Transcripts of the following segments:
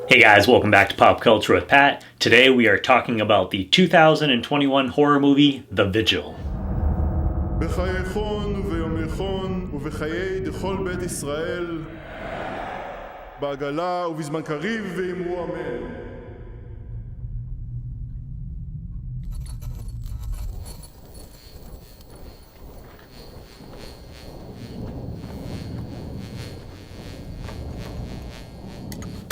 Hey guys, welcome back to Pop Culture with Pat. Today we are talking about the 2021 horror movie, The Vigil. בחייכון וביומייכון ובחיי דכל בית ישראל בעגלה ובזמן קריב ואמרו אמן.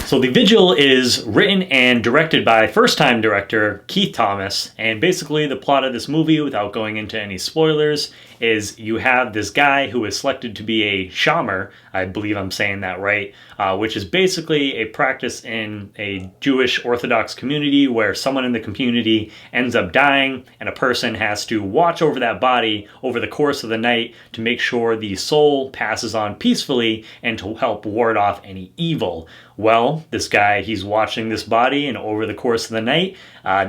So The Vigil is written and directed by first-time director Keith Thomas, and basically the plot of this movie, without going into any spoilers, is you have this guy who is selected to be a Shomer, I believe I'm saying that right, which is basically a practice in a Jewish Orthodox community where someone in the community ends up dying and a person has to watch over that body over the course of the night to make sure the soul passes on peacefully and to help ward off any evil. Well, this guy, he's watching this body, and over the course of the night,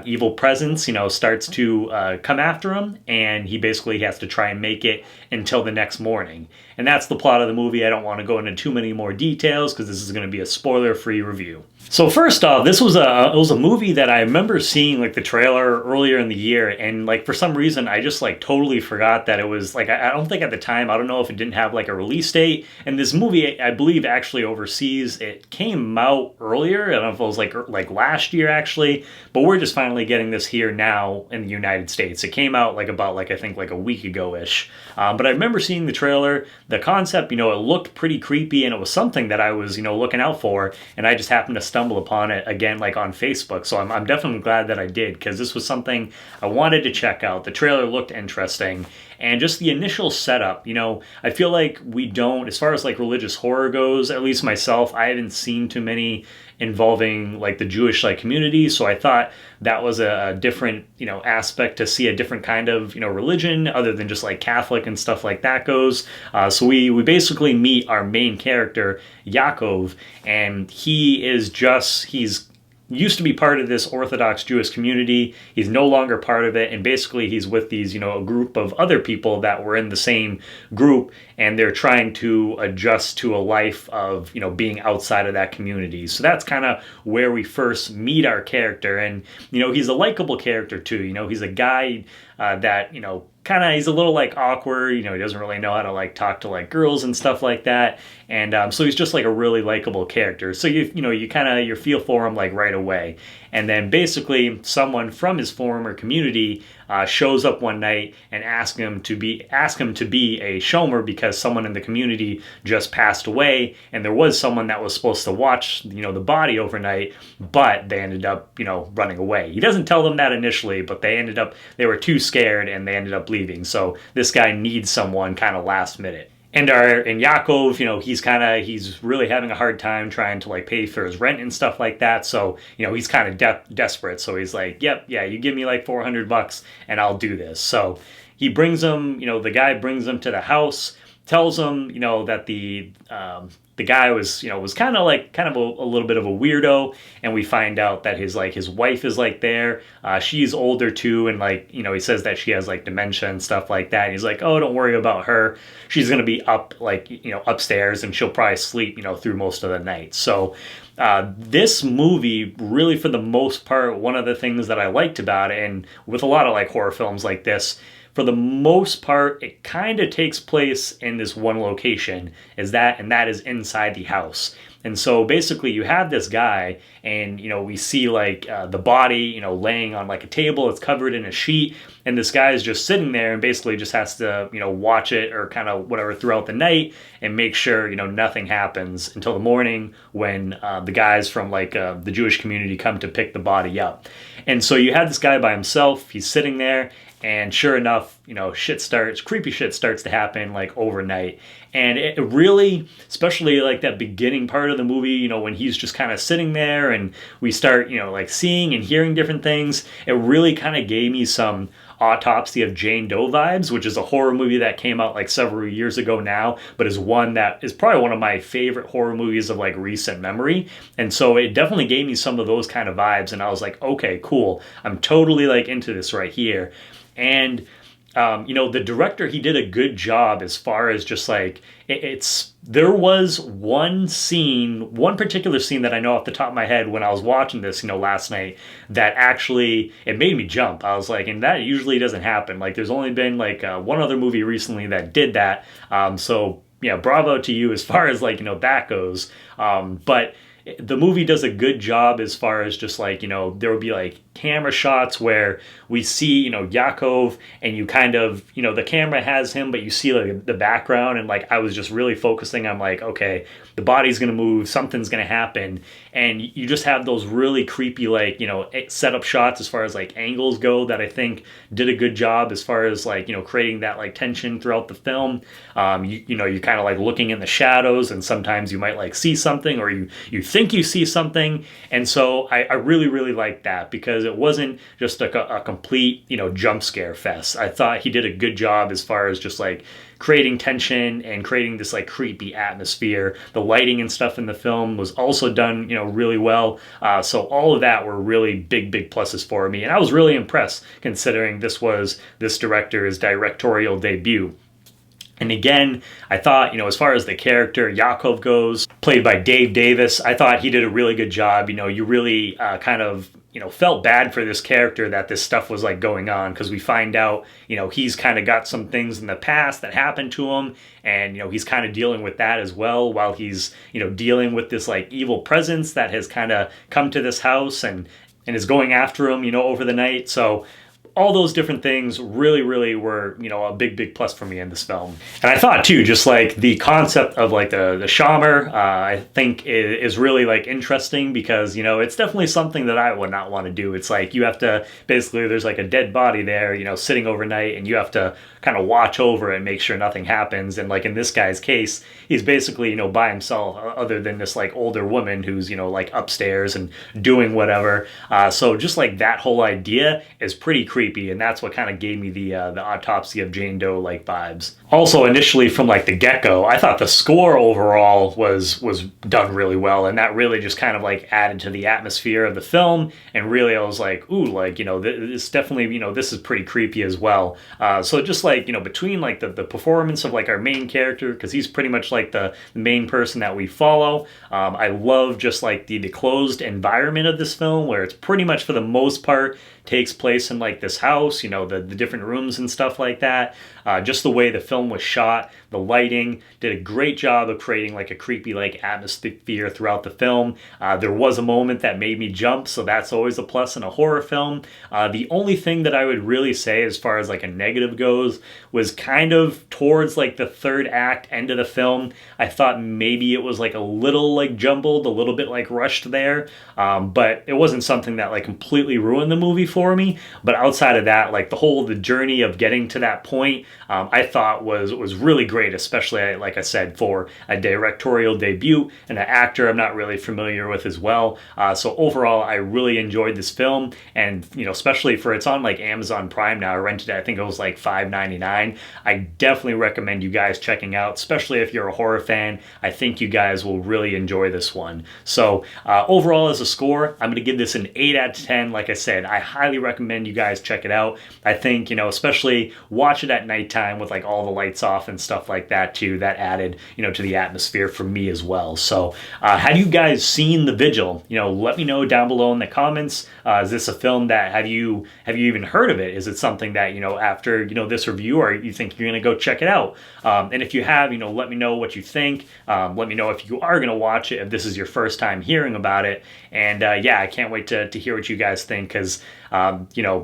evil presence, starts to come after him, and he basically has to try and make it until the next morning. And that's the plot of the movie. I don't want to go into too many more details because this is going to be a spoiler-free review. So first off, this was a movie that I remember seeing like the trailer earlier in the year, and like for some reason I just like totally forgot that it was like I don't think at the time, I don't know if it didn't have like a release date. And this movie, I believe, actually overseas it came out earlier. I don't know if it was like last year actually, but we're just finally getting this here now in the United States. It came out about I think like a week ago ish. But I remember seeing the trailer, the concept, it looked pretty creepy, and it was something that I was looking out for, and I just happened to stumble upon it again like on Facebook. So I'm definitely glad that I did, because this was something I wanted to check out. The trailer looked interesting, and just the initial setup, I feel like we don't, as far as like religious horror goes, at least myself, I haven't seen too many involving like the Jewish like community. So I thought that was a different, aspect to see a different kind of, religion other than just like Catholic and stuff like that goes. So we basically meet our main character, Yaakov, and he's used to be part of this Orthodox Jewish community. He's no longer part of it, and basically he's with these, a group of other people that were in the same group, and they're trying to adjust to a life of, being outside of that community. So that's kind of where we first meet our character, and, he's a likable character too. He's a guy that, he's a little like awkward, he doesn't really know how to like talk to like girls and stuff like that. And so he's just like a really likable character. So you feel for him like right away. And then basically someone from his former community shows up one night and ask him to be a Shomer, because someone in the community just passed away, and there was someone that was supposed to watch the body overnight, but they ended up running away. He doesn't tell them that initially, but they were too scared and they ended up leaving. So this guy needs someone kind of last minute. And Yaakov, he's really having a hard time trying to like pay for his rent and stuff like that. So, he's kind of desperate. So he's like, yep, yeah, you give me like $400 and I'll do this. So he brings him, the guy brings him to the house, tells him, that the guy was kind of a little bit of a weirdo, and we find out that his wife is like there. She's older too, and he says that she has like dementia and stuff like that. And he's like, oh, don't worry about her. She's gonna be up upstairs, and she'll probably sleep through most of the night. So this movie, really for the most part, one of the things that I liked about it, and with a lot of like horror films like this, for the most part, it kind of takes place in this one location, and that is inside the house. And so basically you have this guy, and we see like the body laying on like a table. It's covered in a sheet, and this guy is just sitting there and basically just has to watch it or kind of whatever throughout the night and make sure nothing happens until the morning, when the guys from the Jewish community come to pick the body up. And so you have this guy by himself. He's sitting there, and sure enough, creepy shit starts to happen like overnight. And it really, especially like that beginning part of the movie, when he's just kind of sitting there and we start, like seeing and hearing different things, it really kind of gave me some Autopsy of Jane Doe vibes, which is a horror movie that came out like several years ago now, but is one that is probably one of my favorite horror movies of like recent memory. And so it definitely gave me some of those kind of vibes, and I was like, okay, cool. I'm totally like into this right here. And The director, he did a good job as far as just like there was one particular scene that I know off the top of my head when I was watching this, last night, that actually, it made me jump. I was like, and that usually doesn't happen. Like, there's only been like one other movie recently that did that. So yeah, bravo to you as far as like, that goes. But the movie does a good job as far as just like, there would be like camera shots where we see, Yaakov, and you kind of, the camera has him, but you see like the background, and like I was just really focusing on like, okay, the body's gonna move, something's gonna happen, and you just have those really creepy like, setup shots as far as like angles go that I think did a good job as far as like, creating that like tension throughout the film. You're kind of like looking in the shadows, and sometimes you might like see something, or you think you see something, and so I really, really liked that, because it wasn't just like a complete, jump scare fest. I thought he did a good job as far as just like creating tension and creating this like creepy atmosphere. The lighting and stuff in the film was also done, really well. So all of that were really big pluses for me, and I was really impressed considering this was this director's directorial debut. And again, I thought, as far as the character Yaakov goes, played by Dave Davis, I thought he did a really good job. You really kind of, felt bad for this character that this stuff was like going on, because we find out, he's kind of got some things in the past that happened to him, and, he's kind of dealing with that as well, while he's, dealing with this like evil presence that has kind of come to this house and is going after him, over the night. So all those different things really, really were, a big plus for me in this film. And I thought too, just like the concept of like the Shomer, I think is really like interesting, because, it's definitely something that I would not want to do. It's like you have to, basically there's like a dead body there, sitting overnight, and you have to kind of watch over it and make sure nothing happens. And like in this guy's case, he's basically, by himself, other than this like older woman who's, like upstairs and doing whatever. So just like that whole idea is pretty creepy, and that's what kind of gave me the Autopsy of Jane Doe like vibes. Also, initially from like the get-go, I thought the score overall was done really well, and that really just kind of like added to the atmosphere of the film. And really I was like, ooh, like, this definitely, this is pretty creepy as well. So just like, between like the performance of like our main character, because he's pretty much like the main person that we follow. I love just like the closed environment of this film, where it's pretty much for the most part takes place in like this house, the different rooms and stuff like that. Just the way the film was shot, the lighting did a great job of creating like a creepy like atmosphere throughout the film. There was a moment that made me jump, so that's always a plus in a horror film. The only thing that I would really say as far as like a negative goes was kind of towards like the third act end of the film. I thought maybe it was like a little like jumbled, a little bit like rushed there, but it wasn't something that like completely ruined the movie for me. But outside of that, like the journey of getting to that point, I thought was really great, especially like I said, for a directorial debut and an actor I'm not really familiar with as well. So overall, I really enjoyed this film, and especially for it's on like Amazon Prime now. I rented it, I think it was like $5.99. I definitely recommend you guys checking out, especially if you're a horror fan. I think you guys will really enjoy this one. So overall, as a score, I'm going to give this an 8 out of 10. Like I said, I highly recommend you guys check it out. I think, especially watch it at nighttime with like all the lights off and stuff like that too. That added, to the atmosphere for me as well. So have you guys seen The Vigil? Let me know down below in the comments. Is this a film that, have you even heard of it? Is it something that, after, this review, or you think you're going to go check it out? And if you have, let me know what you think. Let me know if you are going to watch it, if this is your first time hearing about it. And yeah, I can't wait to hear what you guys think, because we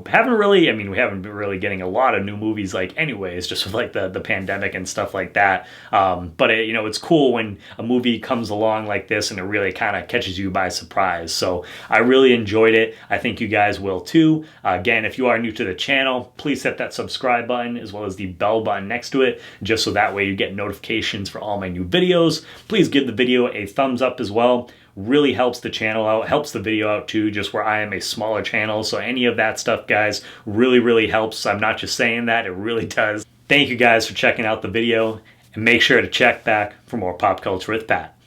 haven't been really getting a lot of new movies like anyways, just with like the pandemic and stuff like that. But it's cool when a movie comes along like this and it really kind of catches you by surprise. So I really enjoyed it. I think you guys will too. Again, if you are new to the channel, please hit that subscribe button as well as the bell button next to it, just so that way you get notifications for all my new videos. Please give the video a thumbs up as well. Really helps the channel out, helps the video out too, just where I am a smaller channel. So any of that stuff, guys, really helps. I'm not just saying that, it really does. Thank you guys for checking out the video, and make sure to check back for more Pop Culture with Pat.